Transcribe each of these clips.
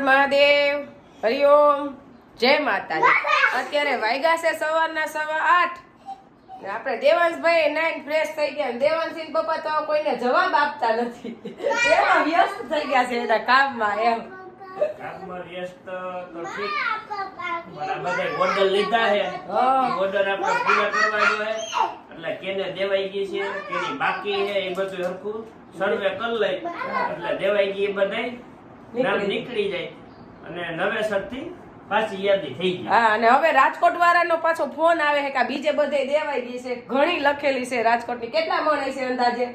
હર મહાદેવ, હરિઓમ, જય માતાજી। અત્યારે વાગ્યા છે સવારના 8:15 ને આપણે દેવાંશભાઈ નાઈન ફ્રેશ થઈ ગયા। દેવાંશી પપ્પા તો કોઈને જવાબ આપતા નથી, એમાં વ્યસ્ત થઈ ગયા છે એના કામમાં। એમ કામમાં વ્યસ્ત તો ઠીક, પણ આ બધા ઓર્ડર લીધા છે, ઓર્ડર આપણે પૂરા કરવાનો છે, એટલે કેને દેવાઈ ગઈ છે કેની બાકી છે એ બધું હરખું સર્વે કરી લઈ એટલે દેવાઈ ગઈ એ બધાય નામ નીકળી જાય અને નવેસરથી પાછી યાદી થઈ ગઈ। હા, અને હવે રાજકોટ વાળાનો પાછો ફોન આવે છે કે બીજે બધે દેવાઈ ગઈ છે, ઘણી લખેલી છે રાજકોટની। કેટલા મણ છે અંદાજે?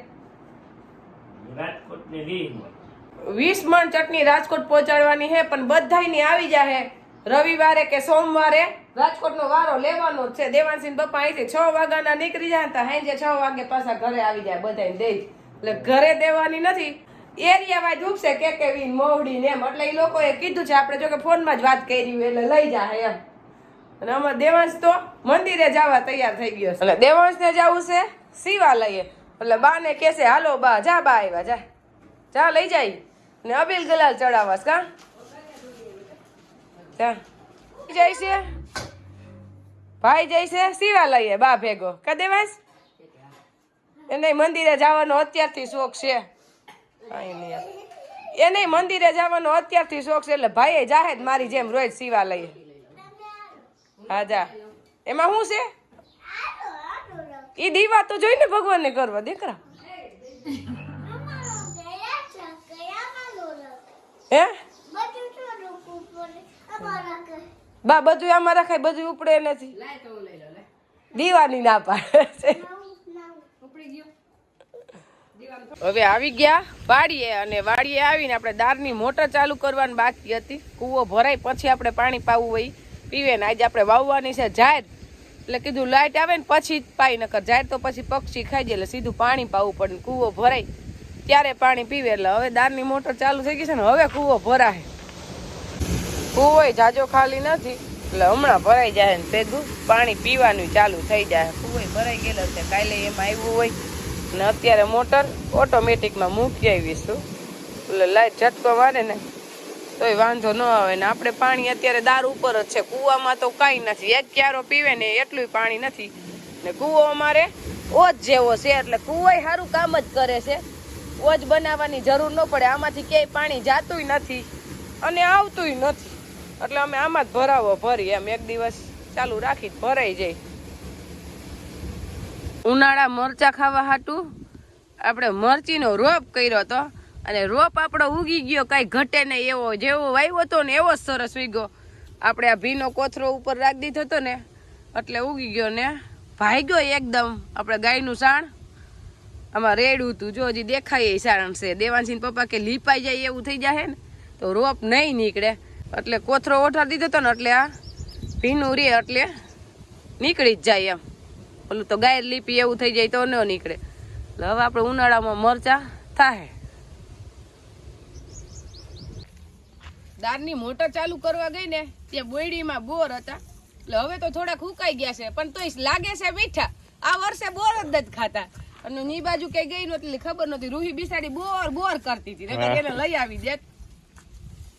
રાજકોટની 20 મણ ચટણી રાજકોટ પહોંચાડવાની છે, પણ બધાયની આવી જાય રવિવારે કે સોમવારે રાજકોટનો વારો લેવાનો જ છે। દેવાંશી પપ્પા અહીંથી 6 વાગ્યાના નીકળી જાય તો સાંજે 6 વાગે પાછા ઘરે આવી જાય બધાને દઈ, એટલે ઘરે દેવાની નથી, એરિયા વાઇઝ ઉપસે કે વીન મોવડી ને એમ, એટલે એ લોકોએ કીધું છે, આપણે જો કે ફોનમાં જ વાત કરી એટલે લઈ જાય એમ। અને અમારે દેવાંશ તો મંદિરે જવા તૈયાર થઈ ગયો છે, એટલે દેવાંશને જવું છે શિવાલયે, એટલે બાને કહેશે હાલો બા જા, બા આવ્યા જા લઈ જાય ને અબીલ ગલાલ ચડાવવાસ કા જા જાય છે ભાઈ, જાય છે શિવાલયે બા ભેગો કા દેવાંશ? એને મંદિરે જવાનો અત્યારથી શોખ છે, એને મંદિરે જવાનો અત્યારથી શોખ છે, એટલે ભાઈ જાહે જ મારી જેમ રોજ શિવાલયે। હા જા, એમાં શું છે? ઈ દીવા તો જોઈને ભગવાનને કરવા દીકરા, હે બા બધું આમાં રખાય, બધું ઉપડે નથી, દીવાની ના પાડે છે। હવે આવી ગયા વાડીએ, અને વાડીએ આવીને આપણે દારની મોટર ચાલુ કરવાની બાકી હતી, કૂવો ભરાય પછી આપણે પાણી પાવું હોય પીવે ને। આજે આપણે વાવવાની છે જાહેર, એટલે કીધું લાઈટ આવે ને પછી પાઈ, નકર જાહેર તો પછી પક્ષી ખાઈ જાય, એટલે સીધું પાણી પાવું પડે, કૂવો ભરાય ત્યારે પાણી પીવે। એટલે હવે દારની મોટર ચાલુ થઈ ગઈ છે ને, હવે કૂવો ભરાય, કૂવો જાજો ખાલી નથી, એટલે હમણાં ભરાઈ જાય ને સીધું પાણી પીવાનું ચાલુ થઈ જાય। કૂવો ભરાઈ ગયેલો છે, કાલે એમાં આવ્યું હોય ને અત્યારે મોટર ઓટોમેટિકમાં મૂકી આવીશું, એટલે લાઈટ ઝટકો મારે ને તોય વાંધો ન આવે। ને આપણે પાણી અત્યારે દાર ઉપર જ છે, કૂવામાં તો કાંઈ નથી, એક ક્યારો પીવે ને એટલું પાણી નથી, ને કૂવો અમારે ઓજ જેવો છે, એટલે કૂવોય સારું કામ જ કરે છે, ઓજ બનાવવાની જરૂર ન પડે, આમાંથી ક્યાંય પાણી જાતુંય નથી અને આવતુંય નથી, એટલે અમે આમાં જ ભરાવો ભરી એમ, એક દિવસ ચાલુ રાખી ભરાઈ જાય। ઉનાળા મરચા ખાવા હાટું આપણે મરચીનો રોપ કર્યો હતો, અને રોપ આપણો ઉગી ગયો, કાંઈ ઘટે નહીં, એવો જેવો વાવ્યો હતો ને એવો જ સરસ ઉગ્યો। આપણે આ ભીનો કોથરો ઉપર રાખી દીધો હતો ને એટલે ઉગી ગયો ને ભાગ્યો એકદમ। આપણે ગાયનું સાણ આમાં રેડું હતું, જો હજી દેખાય એ સાણ છે। દેવાંશી પપ્પા કે લીપાઈ જાય એવું થઈ જાય ને તો રોપ નહીં નીકળે, એટલે કોથરો ઓઠાડી દીધો હતો ને એટલે આ ભીનું રે એટલે નીકળી જ જાય એમ, ઓલું તો ગાય લીપી એવું થઈ જાય તો ન નીકળે। એટલે હવે આપણે ઉનાળામાં મરચા થાય। દારની મોટર ચાલુ કરવા ગઈ ને ત્યાં બોયડીમાં બોર હતા, એટલે હવે તો થોડાક હુકાઈ ગયા છે, પણ તોય લાગે છે મીઠા। આ વર્ષે બોર જ નથી ખાતા, અને ની બાજુ કઈ ગઈ નહોતી ખબર નહોતી, રૂહી બિસાડી બોર કરતી હતી, એને લઈ આવી દે,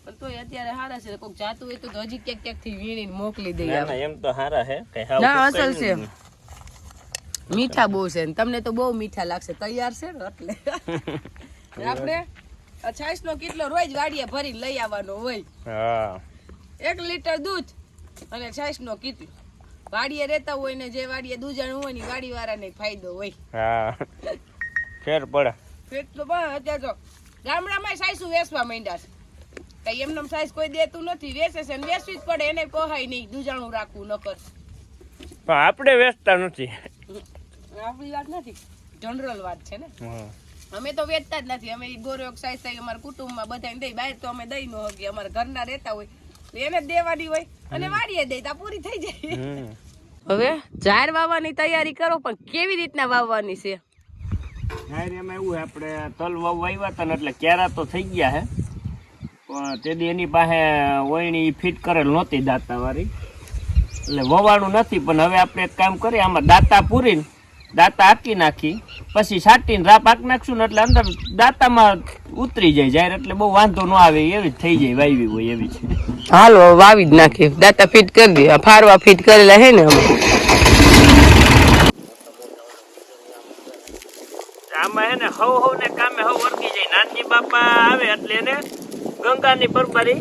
પણ તોય અત્યારે હારા છે, કોઈક જાતું હોય તો હજી ક્યાંક થી વીણીને મોકલી દઈએ। એમ તો હારા છે, ના અસલ છે, મીઠા બહુ છે, તમને તો બહુ મીઠા લાગશે, તૈયાર છે ને એટલે આપણે 6 કિલો રોજ વાડીએ ભરી લઈ આવવાનો હોય, 1 લીટર દૂધ અને 6 કિલો વાડીએ રહેતા હોય ને જે વાડીએ દૂજાણું હોય ને વાડી વાળાને ફાયદો હોય, ફેર પડે એટલો પણ અત્યારે તો ગામડામાં સાઈસું વેચવા માંડ્યા છે, કઈ એમને સાઈસ કોઈ દેતું નથી, વેચે છે ને વેચવી જ પડે, એને પોહાય નહીં દૂજાણું રાખવું નકર, પણ આપણે વેચતા નથી, આપણી વાત નથી, જનરલ વાત છે ને, અમે તો વેચતા જ નથી, અમે ગોરો સાઈઝ થાય અમારા કુટુંબમાં બધાને દઈ, બહાર તો અમે દઈ નો હગી, અમારા ઘરના રહેતા હોય એને જ દેવાની હોય, અને વાડીએ દઈ તો પૂરી થઈ જાય। હવે જાહેર વાવવાની તૈયારી કરો, પણ કેવી રીતના વાવવાની છે? જાહેર એમાં એવું આપણે તલ વાવ્યા હતા ને એટલે ક્યારા તો થઈ ગયા હે, પણ તેથી એની પાસે ઓયણી ફિટ કરેલ નહોતી દાંતા વાળી, એટલે વવાણું નથી, પણ હવે આપણે એક કામ કરીએ, આમાં દાંતા પૂરીને દાંતા હાકી નાખી પછી છાંટીને રાપ હાકી નાખશું ને એટલે અંદર દાંતામાં ઉતરી જાય જાહેર એટલે બહુ વાંધો ન આવે એવી જ થઈ જાય વાવી હોય એવી છે. હાલો વાવી જ નાખીએ, દાંતા ફીટ કરી દઈએ. આ ફારવા ફીટ કરેલા હે ને અમે. આમાં હે ને હવ ને કામે હવ વર્ગી જાય. નાનજી બાપા આવે એટલે એને ગંગાની પરબારી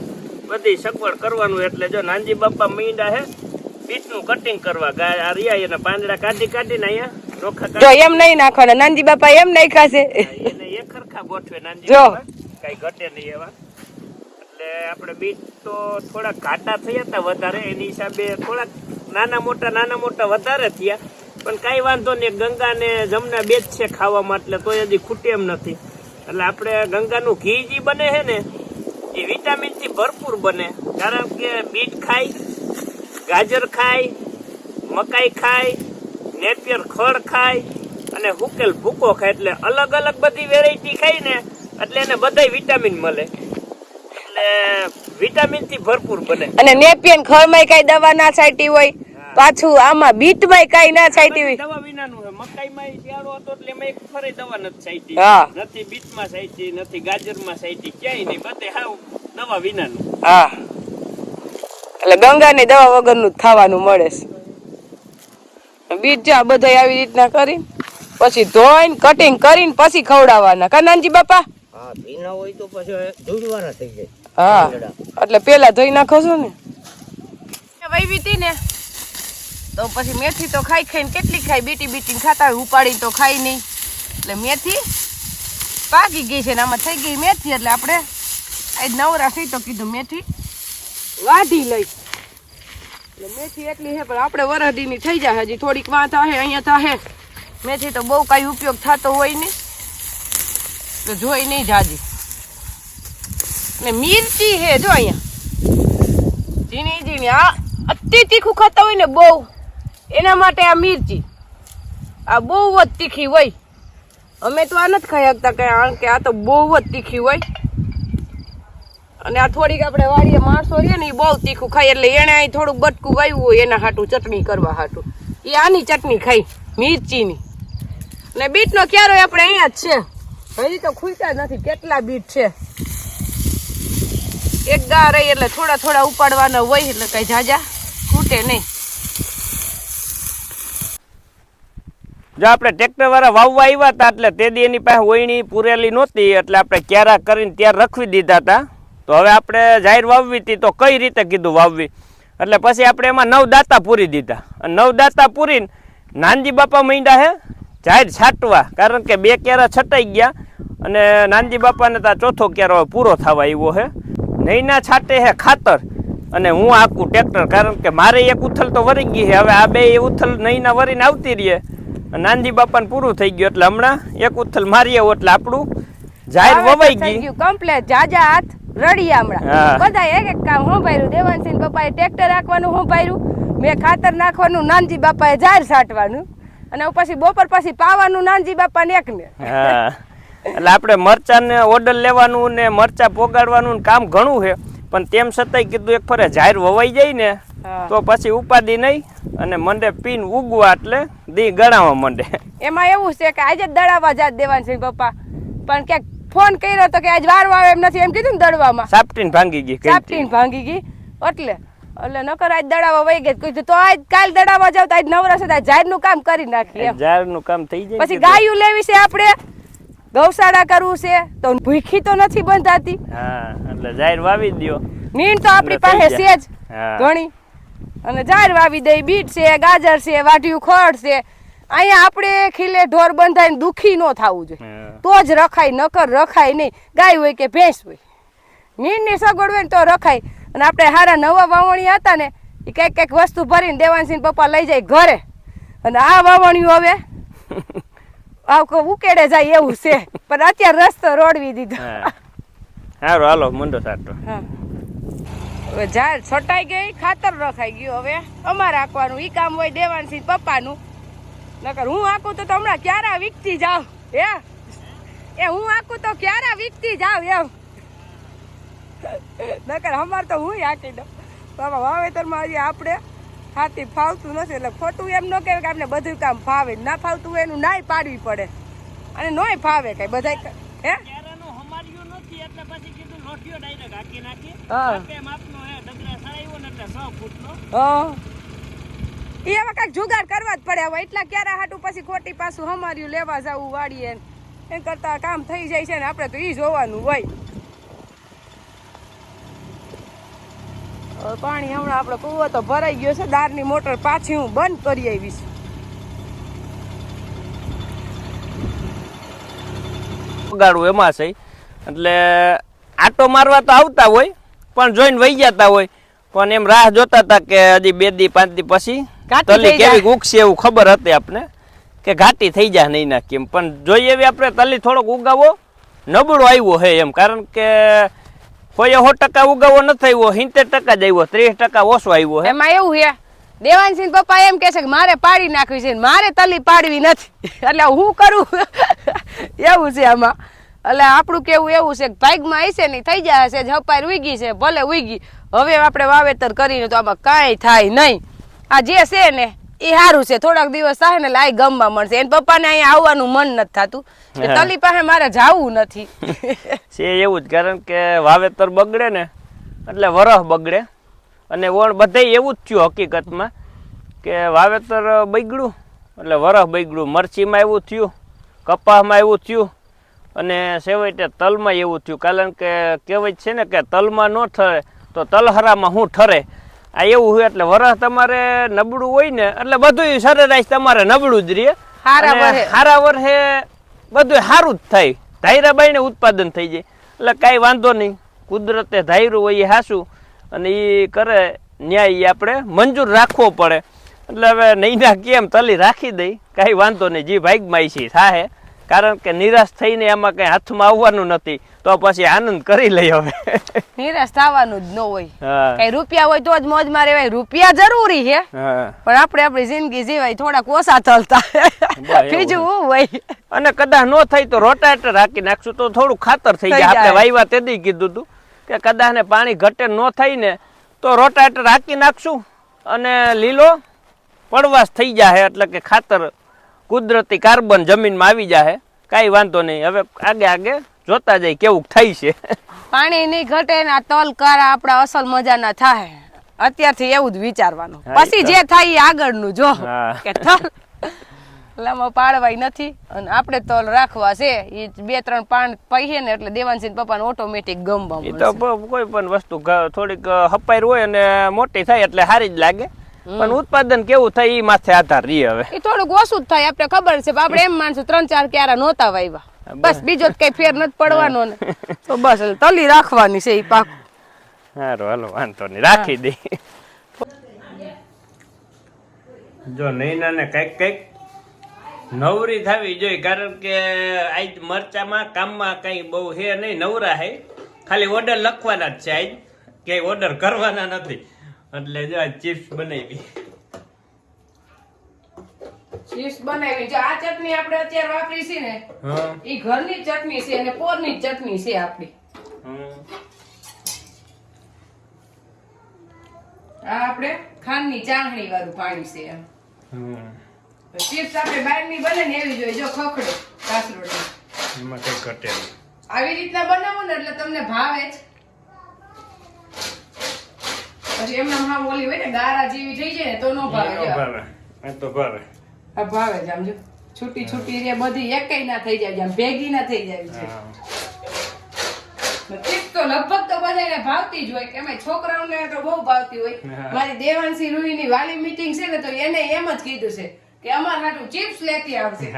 બધી સગવડ કરવાનું. એટલે જો નાનજી બાપા મીંડા હે બીટનું કટિંગ કરવા ગાય રિયા એના પાંદડા કાઢીને અહીંયા રોખા જો એમ નહીં નાખવાના. નાનજી બાપા એમ નાખ્યા છે એને એક ખરખા ગોઠવે નાનજી બાપા, કઈ ઘટે નહીં એવા. એટલે આપણે બીટ તો થોડા ઘાટા થયા હતા વધારે, એની હિસાબે થોડાક નાના મોટા વધારે થયા. પણ કઈ વાંધો નહીં, ગંગા ને જમના બે જ છે ખાવામાં, એટલે તો હજી ખૂટે એમ નથી. એટલે આપણે ગંગાનું ઘી જે બને છે ને એ વિટામિન થી ભરપૂર બને. કારણ કે બીટ ખાય, ગાજર ખાય, મકાઈ ખાય, નેપિયર ખડ ખાય અને હુકેલ ભૂકો ખાય. એટલે અલગ અલગ બધી વેરાયટી ખાય ને એટલે એને બધાય વિટામિન મળે. એટલે વિટામિન થી ભરપૂર બને. અને નેપિયર ખડમાં કઈ દવા ના છાંટી હોય, પાછું આમાં બીટ માં કઈ ના છાંટી હોય. દવા વિનાનું છે. મકાઈ માં શિયાળો હતો એટલે એમાં એક ફરે દવા નથી છાંટી, નથી બીટ માં છાંટી, નથી ગાજર માં છાંટી, ક્યાંય નહીં, બધે હાવ દવા વિનાનું. હા, એટલે ગંગાની દવા વગરનું જ ખાવાનું મળે છે. બીજ જો આ બધા આવી રીતના કરી પછી ધોઈને કટિંગ કરીને પછી ખવડાવવાના. કાનાજી બાપા હા, ભીના હોય તો પછી ધોળવાના થઈ જાય. હા, એટલે પેલા ધોઈ નાખો છો ને. વહીવી હતી ને તો પછી મેથી તો ખાઈને કેટલી ખાઈ, બીટી ખાતા હોય, ઉપાડીને તો ખાઈ નહીં. એટલે મેથી પાકી ગઈ છે ને આમાં થઈ ગઈ મેથી. એટલે આપણે આજ નવરા થઈ તો કીધું મેથી વાઢી લઈ. એટલે મેથી એટલી છે પણ આપણે વરહદીની થઈ જાય, હજી થોડીક વાં થાહે અહીંયા થાહે. મેથી તો બહુ કઈ ઉપયોગ થતો હોય નહીં તો જોઈ નહીં જાજી. ને મિર્ચી હે જો અહીંયા ઝીણી આ અતિ તીખું ખાતા હોય ને બહુ, એના માટે આ મિર્ચી આ બહુ જ તીખી હોય. અમે તો આ નથી ખાઈ શકતા કારણ કે આ તો બહુ જ તીખી હોય. અને આ થોડીક આપણે વાડીએ માણસો રહીએ ને એ બહુ તીખું ખાય એટલે એને અહીં થોડુંક બટકું વાવ્યું હોય એના હાટું ચટણી કરવા હાટું એ આની ચટણી ખાઈ મિર્ચીની. ને બીટનો ક્યારો આપણે અહીંયા જ છે, હજી તો ખૂટ્યા જ નથી. કેટલા બીટ છે, એક ગા રહી એટલે થોડા ઉપાડવાના હોય એટલે કઈ જાજા ખૂટે નહીં. જો આપણે ટ્રેક્ટર વાળા વાવવા આવ્યા હતા એટલે તે દી એની પાસે ઓયણી પૂરેલી નહોતી એટલે આપણે ક્યારા કરીને ત્યાં રખવી દીધા હતા. તો હવે આપણે જાહેર વાવવી હતી તો કઈ રીતે કીધું વાવવી, એટલે પછી આપણે એમાં 9 દાંતા પૂરી દીધા. અને 9 દાંતા પૂરીને નાનજી બાપા માંડ્યા હે જાહેર છાંટવા, કારણ કે 2 ક્યારા છટાઈ ગયા અને નાનજી બાપાને તો ચોથો ક્યારો પૂરો થવા આવ્યો હે. નહીંના છાંટે હે ખાતર અને હું આખું ટ્રેક્ટર, કારણ કે મારે એક ઉથલ તો વરી ગઈ છે. હવે આ 2 ઉથલ નહીંના વરીને આવતી રહીએ. નાનજી બાપાને પૂરું થઈ ગયું એટલે હમણાં એક ઉથલ મારી આવું એટલે આપણું જાહેર વવાઈ ગયું કમ્પ્લીટ. જાજા હાથ રડિયા હમણાં બધા એક કામ સંભાળ્યું. દેવાનસિંહ બાપાએ ટ્રેક્ટર રાખવાનું સંભાળ્યું, મેં ખાતર નાખવાનું, નાનજી બાપાએ જાહેર છાંટવાનું અને પછી બપોર પછી પાવાનું નાનજી બાપાને એકને. હા, એટલે આપણે મરચાને ઓર્ડર લેવાનું ને મરચા પોગાડવાનું કામ ઘણું છે. પણ તેમ છતાંય કીધું એક ફરે જાહેર વવાઈ જાય ને તો પછી ઉપાધિ નહીં અને મંડે પીન ઉગવા એટલે દી ગણાવવા મંડે. એમાં એવું છે કે આજે દડાવા જાત દેવાનસિંહ પપ્પા, પણ ક્યાંક ફોન કર્યો તો કે આજ વારો આવે એમ નથી એમ કીધું ને દડવામાં. સાપટીને ભાંગી ગઈ એટલે નકર આજ દડાવા વહી ગઈ. કીધું તો આજ કાલ દડાવા જાવ તો આજ નવરા છે જાહેર નું કામ કરી નાખીએ. જાહેર નું કામ થઈ જાય. પછી ગાયું લેવી છે આપણે, ગૌશાળા કરવું છે તો ભૂખી તો નથી બંધાતી. હા, એટલે જાહેર વાવી દયો. નીણ તો આપણી પાસે છે જ ઘણી અને જાહેર વાવી દઈ. બીટ છે, ગાજર છે, વાઢિયું ખડ છે. અહીંયા આપણે ખીલે ઢોર બંધાઈને દુખી ન થવું જોઈએ તો જ રખાય, નકર રખાય નહીં. ગાય હોય કે ભેંસ હોય, નીણની સગવડ હોય ને તો રખાય. અને આપણે હારા નવા વાવણી હતા ને એ કઈક વસ્તુ ભરીને દેવાનસિંહ પપ્પા લઈ જાય ઘરે. અને આ વાવણીઓ હવે ઉકેડે જાય એવું છે, પણ અત્યારે રસ્તો રોડવી દીધો. સારું હાલો મંડો સાટો. હવે જાહેર છટાઈ ગઈ, ખાતર રખાઈ ગયું. હવે અમારે આંકવાનું ઈ કામ હોય દેવાનસિંહ પપ્પાનું. નકર હું આંકું તો હમણાં ક્યારા વીકતી જાવ એ હું આંકું તો ક્યારા વીકતી જાવ એમ. નકર અમારે તો હું આંકી દઉં. બાબા વાવેતરમાં હજી આપણે હાથી ફાવતું નથી એટલે ખોટું એમ ન કહેવાય કે આપણે બધું કામ ફાવે. ના ફાવતું હોય એનું નાય પાડવી પડે અને નોય ફાવે કઈ બધા. હે એટલે પછી કીધું લોઠિયો ડાયરેક્ટ હાકી નાખી. હા. આપે માપનો હે ડગરા સળાવ્યો ને એટલે 6 ફૂટનો. એ હવે કાંઈક જુગાડ કરવા જ પડે. હવે એટલા ક્યારે હાટું પછી ખોટી પાછું હમાર્યું લેવા જવું વાડીએ એમ કરતા કામ થઈ જાય છે ને આપણે તો ઈ જોવાનું હોય. હવે પાણી હમણાં આપણે કૂવો તો ભરાઈ ગયો છે. દારની મોટર પાછી હું બંધ કરી આવીશ. ગાડું એમાં છે એટલે આટો મારવા તો આવતા હોય પણ જોઈને વહી જતા હોય પણ એમ રાહ જોતા હતા કે હજી 2 દી 5 દી પછી તલી કેવી ઉગશે એવું ખબર હતી આપણે કે ઘાટી થઈ જાય નહીં ના કેમ પણ જોઈએ એવી આપણે તલી થોડોક ઉગાવો નબળો આવ્યો હે એમ કારણ કે કોઈ 100% ઉગાવો નથી આવ્યો 70% જ આવ્યો 30% ઓછો આવ્યો હે. એમાં એવું છે દેવાનસિંહ પપ્પા એમ કે છે કે મારે પાડી નાખવી છે મારે તલી પાડવી નથી એટલે હું કરું એવું છે આમાં. એટલે આપણું કેવું એવું છે કે ભાગમાં હશે નહીં થઈ જાય છે હપાર ઉગી છે ભલે ઉગી હવે આપણે વાવેતર કરીને તો આમાં કાંઈ થાય નહીં. આ જે છે ને એ સારું છે થોડાક દિવસ થાય ને લાઈ ગમવા મળશે. એને પપ્પાને અહીંયા આવવાનું મન નથી થતું તલી પાસે મારે જાવું નથી. છે એવું જ કારણ કે વાવેતર બગડે ને એટલે વરહ બગડે અને બધાય એવું જ થયું હકીકતમાં કે વાવેતર બગડ્યું એટલે વરહ બગડ્યું. મરચીમાં એવું થયું, કપાસમાં એવું થયું અને છેવટે તલમાં એવું થયું કારણ કે કહેવત છે ને કે તલમાં ન ઠરે તો તલહરામાં શું ઠરે. આ એવું હોય એટલે વરસ તમારે નબળું હોય ને એટલે બધું સરેરાશ તમારે નબળું જ રહે. હારા વર્ષે બધું સારું જ થાય. ધાયરાબાઈને ઉત્પાદન થઈ જાય એટલે કાંઈ વાંધો નહીં. કુદરતે ધાર્યું હોય એ હાસું અને એ કરે ન્યાય આપણે મંજૂર રાખવો પડે. એટલે હવે નહીં ના કેમ તલી રાખી દઈ કાંઈ વાંધો નહીં. જે ભાગમાં છે થાય કારણ કે નિરાશ થઈને એમાં કઈ હાથમાં આવવાનું નથી તો પછી આનંદ કરી લઈ. હવે નિરાશ થવાનું જ ન હોય. કઈ રૂપિયા હોય તો જ મોજમાં રહેવાય. રૂપિયા જરૂરી છે પણ આપણે આપણી જિંદગી જીવાય થોડાક ઓછા થલતા બીજું શું હોય. અને કદાચ નો થાય તો રોટાવેટર રાખી નાખશું તો થોડું ખાતર થઈ જાય. આપણે વાયવા તેદી કીધું હતું કે કદાચ ને પાણી ઘટે ન થાય ને તો રોટાવેટર રાખી નાખશું અને લીલો પડવાશ થઈ જાય એટલે કે ખાતર કુદરતી કાર્બન જમીનમાં આવી જાય. કાંઈ વાંધો નહીં. હવે આગે આગે જોતા જાય કેવું થાય છે. પાણી નહીં ઘટે ને આ તલ કારા આપડા અસલ મજાના થાય અત્યારથી એવું જ વિચારવાનું. પછી જે થાય એ આગળનું જો કે તલ લામાં પાડવાય નથી અને આપણે તલ રાખવા છે. એ 2-3 પાન પહીએ ને એટલે દેવાનસિંહ પપ્પાને ઓટોમેટિક ગમવા મળે. તો કોઈ પણ વસ્તુ થોડીક હપાઈ હોય અને મોટી થાય એટલે સારી જ લાગે પણ ઉત્પાદન કેવું થાય એ માથે આધાર રહે. હવે એ થોડુંક ઓછું જ થાય આપણે ખબર છે. આપણે એમ માનશું 3-4 ક્યારા નહોતા વાવ્યા બસ બીજો કઈ ફેર નથી પડવાનો ને તો બસ તલી રાખવાની છે. એ પાક સારું હાલો વાંધો નહીં રાખી દે. જો નૈના ને કઈક નવરી થવી જોઈએ કારણ કે આજ મરચામાં કામમાં કઈ બહુ હે નહીં. નવરા હે ખાલી ઓર્ડર લખવાના જ છે. આજ કઈ ઓર્ડર કરવાના નથી એટલે જો ચિપ્સ બનાવી. ચિપ્સ બનાવી. જો આ ચટણી આપણે અત્યારે વાપરી છે ને ઈ ઘરની ચટણી છે અને પોરની ચટણી છે આપણી. આ આપણે ખાંડની ચાસણી વાળું પાણી છે એમ. ચિપ્સ આપણે બહારની બને ને એવી જોઈએ. જો ખખડે કાસરોટી એમાં કઈ ઘટે આવી રીતના બનાવો ને એટલે તમને ભાવે જ. પછી એમના માં ઓલી હોય ને ગારા જેવી થઈ જાય ને તો નો ભાવે. તો ભાવે આ ભાવે જ. આમ જો છૂટી છૂટી રે બધી એકેય ના થઈ જાય આમ ભેગી ના થઈ જાય છે. ચિપ્સ તો લગભગ તો બધાને ભાવતી જ હોય. એમાં છોકરાઓને તો બહુ ભાવતી હોય. મારી દેવાંશી રૂહીની વાલી મીટિંગ છે ને તો એને એમ જ કીધું છે કે અમાર હાટુ ચિપ્સ લેતી આવશે.